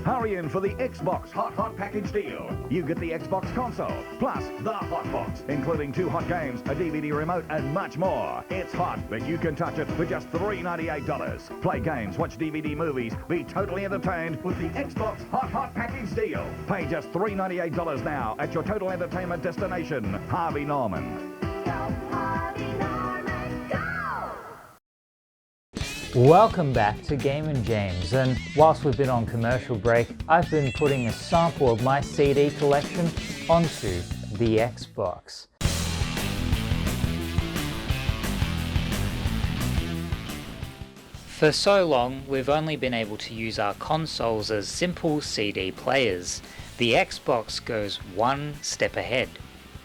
Hurry in for the Xbox Hot Package deal. You get the Xbox console, plus the Hot Box, including 2 hot games, a DVD remote, and much more. It's hot, but you can touch it for just $398. Play games, watch DVD movies, be totally entertained with the Xbox Hot Package deal. Pay just $398 now at your total entertainment destination, Harvey Norman. Welcome back to Game & James, and whilst we've been on commercial break, I've been putting a sample of my CD collection onto the Xbox. For so long, we've only been able to use our consoles as simple CD players. The Xbox goes one step ahead.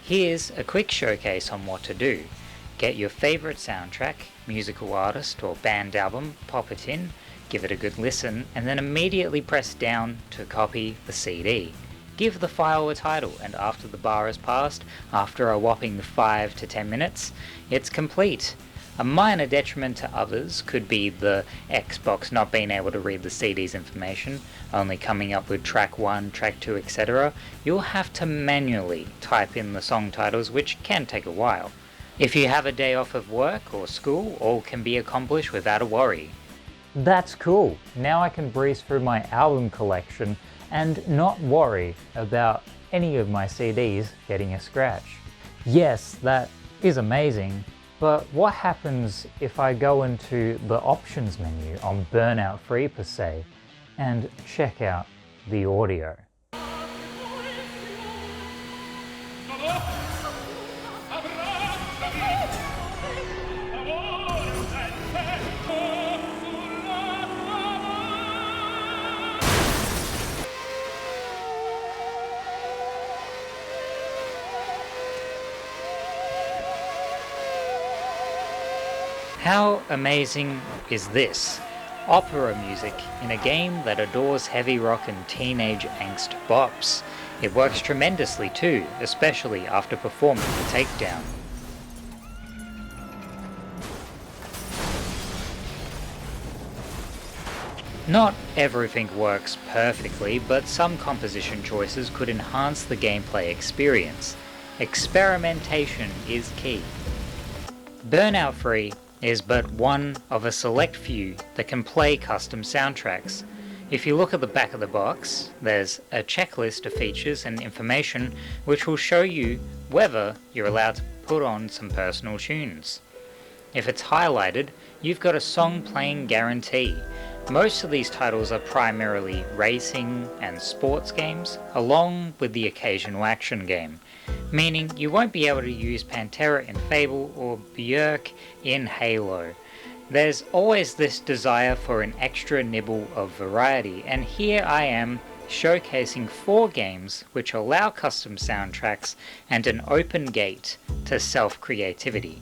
Here's a quick showcase on what to do. Get your favourite soundtrack, musical artist or band album, pop it in, give it a good listen, and then immediately press down to copy the CD. Give the file a title, and after the bar is passed, after a whopping 5 to 10 minutes, it's complete. A minor detriment to others could be the Xbox not being able to read the CD's information, only coming up with track 1, track 2, etc. You'll have to manually type in the song titles, which can take a while. If you have a day off of work or school, all can be accomplished without a worry. That's cool. Now I can breeze through my album collection and not worry about any of my CDs getting a scratch. Yes, that is amazing, but what happens if I go into the options menu on Burnout Free per se and check out the audio? How amazing is this? Opera music in a game that adores heavy rock and teenage angst bops. It works tremendously too, especially after performing the takedown. Not everything works perfectly, but some composition choices could enhance the gameplay experience. Experimentation is key. Burnout Free is but one of a select few that can play custom soundtracks. If you look at the back of the box, there's a checklist of features and information which will show you whether you're allowed to put on some personal tunes. If it's highlighted, you've got a song playing guarantee. Most of these titles are primarily racing and sports games, along with the occasional action game, meaning you won't be able to use Pantera in Fable or Björk in Halo. There's always this desire for an extra nibble of variety, and here I am showcasing 4 games which allow custom soundtracks and an open gate to self-creativity.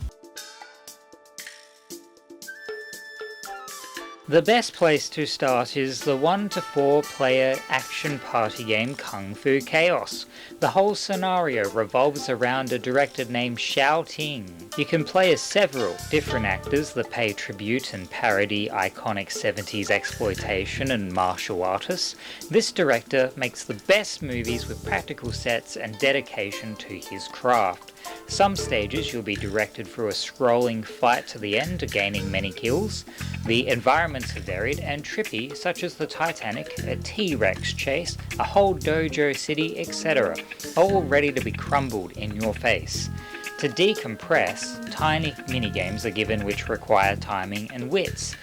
The best place to start is the 1 to 4 player action party game Kung Fu Chaos. The whole scenario revolves around a director named Shao Ting. You can play as several different actors that pay tribute and parody iconic 70s exploitation and martial artists. This director makes the best movies with practical sets and dedication to his craft. Some stages you'll be directed through a scrolling fight to the end, gaining many kills. The environments are varied and trippy, such as the Titanic, a T-Rex chase, a whole dojo city, etc., all ready to be crumbled in your face. To decompress, tiny minigames are given which require timing and wits.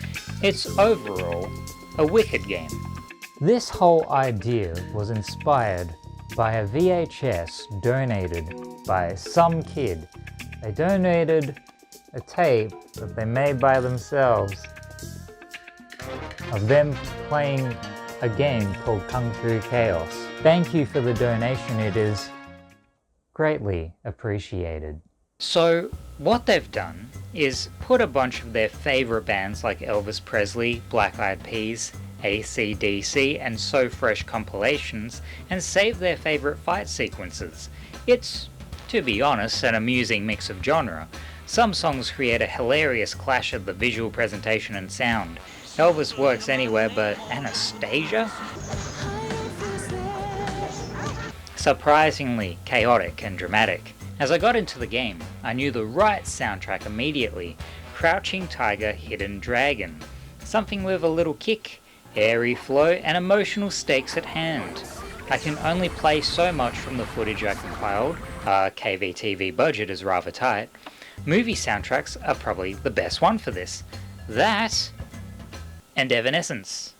It's overall a wicked game. This whole idea was inspired by a VHS donated by some kid. They donated a tape that they made by themselves of them playing a game called Kung Fu Chaos. Thank you for the donation, it is greatly appreciated. So what they've done is put a bunch of their favourite bands like Elvis Presley, Black Eyed Peas, AC/DC and So Fresh compilations and save their favourite fight sequences. It's, to be honest, an amusing mix of genre. Some songs create a hilarious clash of the visual presentation and sound. Elvis works anywhere, but Anastasia? surprisingly chaotic and dramatic. As I got into the game, I knew the right soundtrack immediately, Crouching Tiger, Hidden Dragon. Something with a little kick, airy flow, and emotional stakes at hand. I can only play so much from the footage I compiled, our KVTV budget is rather tight. Movie soundtracks are probably the best one for this. That, and Evanescence.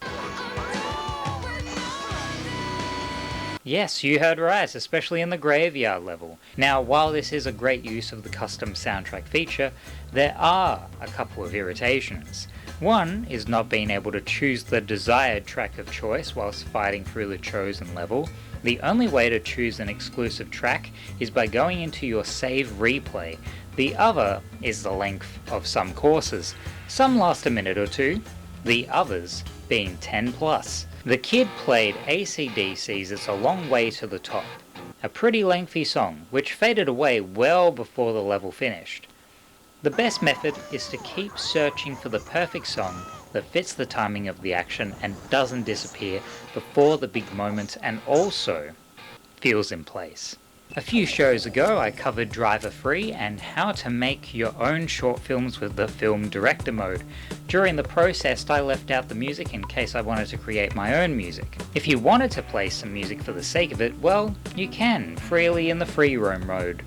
Yes, you heard right, especially in the graveyard level. Now, while this is a great use of the custom soundtrack feature, there are a couple of irritations. One is not being able to choose the desired track of choice whilst fighting through the chosen level. The only way to choose an exclusive track is by going into your save replay. The other is the length of some courses. Some last a minute or two, the others being 10 plus. The Kid played AC/DC's It's a Long Way to the Top, a pretty lengthy song which faded away well before the level finished. The best method is to keep searching for the perfect song that fits the timing of the action and doesn't disappear before the big moment and also feels in place. A few shows ago I covered Driver Free and how to make your own short films with the film director mode. During the process I left out the music in case I wanted to create my own music. If you wanted to play some music for the sake of it, well, you can, freely in the free roam mode.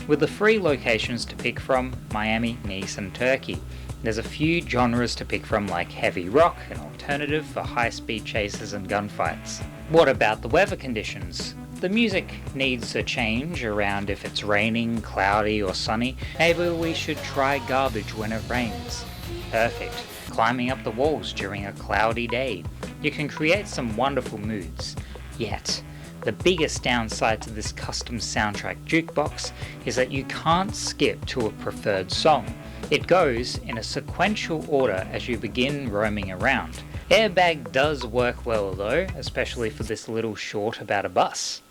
With the free locations to pick from, Miami, Nice and Turkey. There's a few genres to pick from like heavy rock, an alternative for high-speed chases and gunfights. What about the weather conditions? The music needs a change around if it's raining, cloudy or sunny. Maybe we should try Garbage when it rains. Perfect. Climbing up the walls during a cloudy day. You can create some wonderful moods. Yet, the biggest downside to this custom soundtrack jukebox is that you can't skip to a preferred song. It goes in a sequential order as you begin roaming around. Airbag does work well though, especially for this little short about a bus.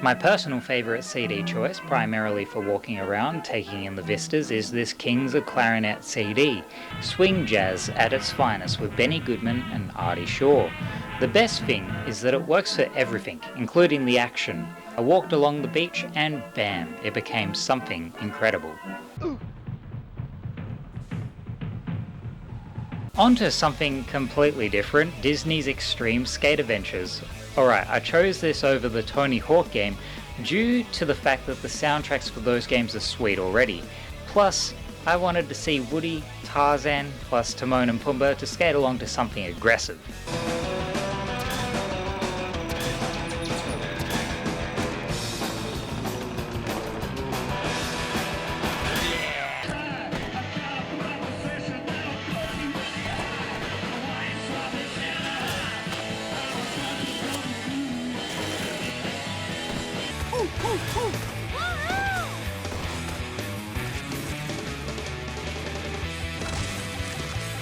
My personal favourite CD choice, primarily for walking around, taking in the vistas, is this Kings of Clarinet CD, swing jazz at its finest with Benny Goodman and Artie Shaw. The best thing is that it works for everything, including the action. I walked along the beach and bam, it became something incredible. On to something completely different, Disney's Extreme Skate Adventures. Alright, I chose this over the Tony Hawk game due to the fact that the soundtracks for those games are sweet already. Plus, I wanted to see Woody, Tarzan, plus Timon and Pumbaa to skate along to something aggressive.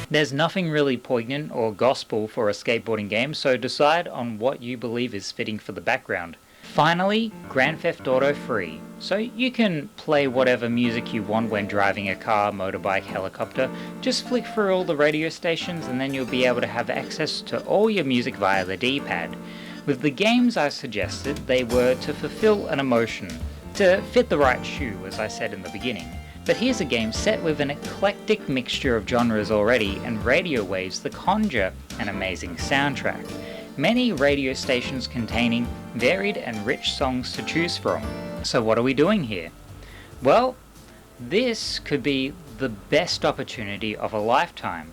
There's nothing really poignant or gospel for a skateboarding game, so decide on what you believe is fitting for the background. Finally, Grand Theft Auto Free, so you can play whatever music you want when driving a car, motorbike, helicopter. Just flick through all the radio stations and then you'll be able to have access to all your music via the D-pad. With the games I suggested, they were to fulfill an emotion, to fit the right shoe, as I said in the beginning. But here's a game set with an eclectic mixture of genres already and radio waves that conjure an amazing soundtrack. Many radio stations containing varied and rich songs to choose from. So what are we doing here? Well, this could be the best opportunity of a lifetime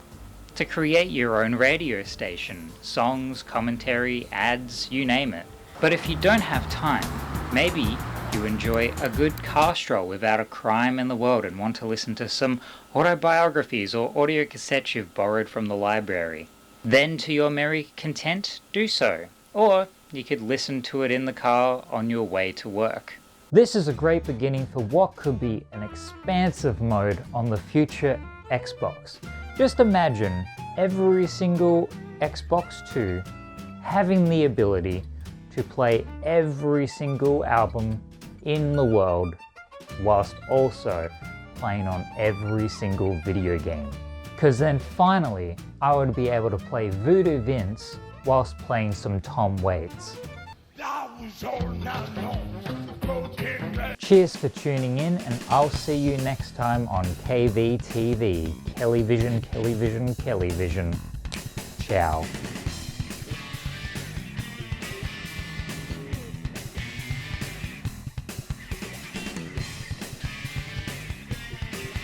to create your own radio station. Songs, commentary, ads, you name it. But if you don't have time, maybe you enjoy a good car stroll without a crime in the world and want to listen to some autobiographies or audio cassettes you've borrowed from the library. Then to your merry content, do so. Or you could listen to it in the car on your way to work. This is a great beginning for what could be an expansive mode on the future Xbox. Just imagine every single Xbox 2 having the ability to play every single album in the world, whilst also playing on every single video game. Cause then finally, I would be able to play Voodoo Vince whilst playing some Tom Waits. Cheers for tuning in, and I'll see you next time on KVTV. Kellyvision, Kellyvision, Kellyvision. Ciao.